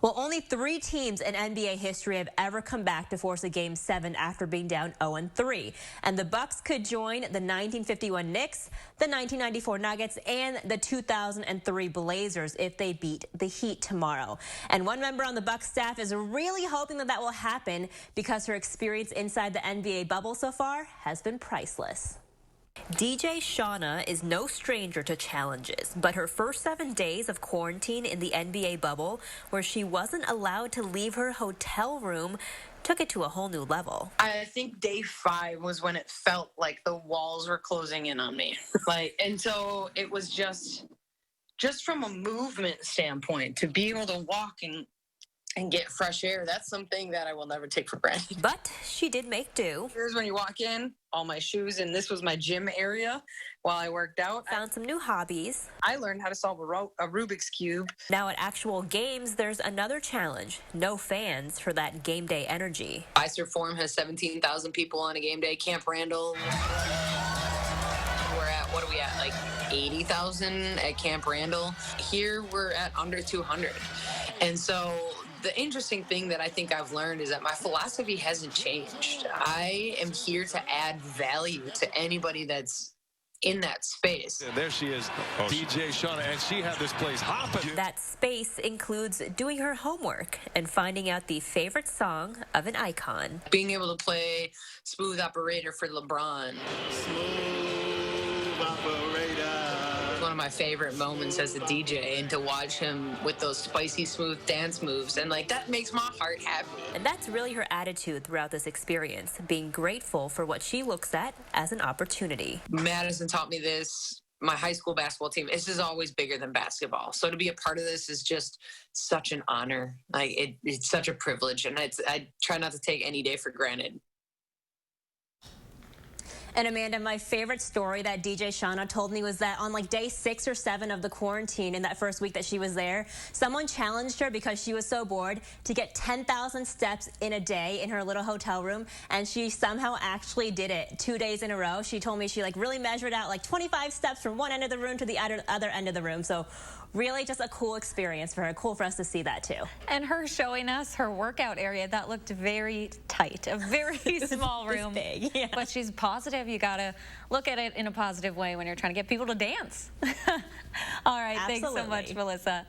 Well, only 3 teams in NBA history have ever come back to force a Game 7 after being down 0-3. And the Bucks could join the 1951 Knicks, the 1994 Nuggets, and the 2003 Blazers if they beat the Heat tomorrow. And one member on the Bucks staff is really hoping that will happen because her experience inside the NBA bubble so far has been priceless. DJ Shawna is no stranger to challenges, but her first 7 days of quarantine in the NBA bubble, where she wasn't allowed to leave her hotel room, took it to a whole new level. I think day 5 was when it felt like the walls were closing in on me. And so it was just from a movement standpoint, to be able to walk and get fresh air, that's something that I will never take for granted. But she did make do. Here's when you walk in, all my shoes, and this was my gym area while I worked out. Found some new hobbies. I learned how to solve a Rubik's Cube. Now at actual games, there's another challenge. No fans for that game day energy. Fiserv Forum has 17,000 people on a game day. Camp Randall, we're at, what are we at, like 80,000 at Camp Randall. Here we're at under 200. And so the interesting thing that I think I've learned is that my philosophy hasn't changed. I am here to add value to anybody that's in that space. And there she is, DJ Shawna, and she had this place hopping. That space includes doing her homework and finding out the favorite song of an icon. Being able to play Smooth Operator for LeBron. Smooth Operator. One of my favorite moments as a DJ, and to watch him with those spicy smooth dance moves, and that makes my heart happy. And that's really her attitude throughout this experience, being grateful for what she looks at as an opportunity. Madison taught me this. My high school basketball team, this is always bigger than basketball. So to be a part of this is just such an honor. It's such a privilege, and I try not to take any day for granted. And Amanda, my favorite story that DJ Shawna told me was that on day 6 or 7 of the quarantine, in that first week that she was there, someone challenged her because she was so bored to get 10,000 steps in a day in her little hotel room, and she somehow actually did it 2 days in a row. She told me she really measured out 25 steps from one end of the room to the other end of the room. So really just a cool experience for her. Cool for us to see that too. And her showing us her workout area, that looked very tight, a very small room. Big, yeah. But she's positive. You got to look at it in a positive way when you're trying to get people to dance. All right. Absolutely. Thanks so much, Melissa.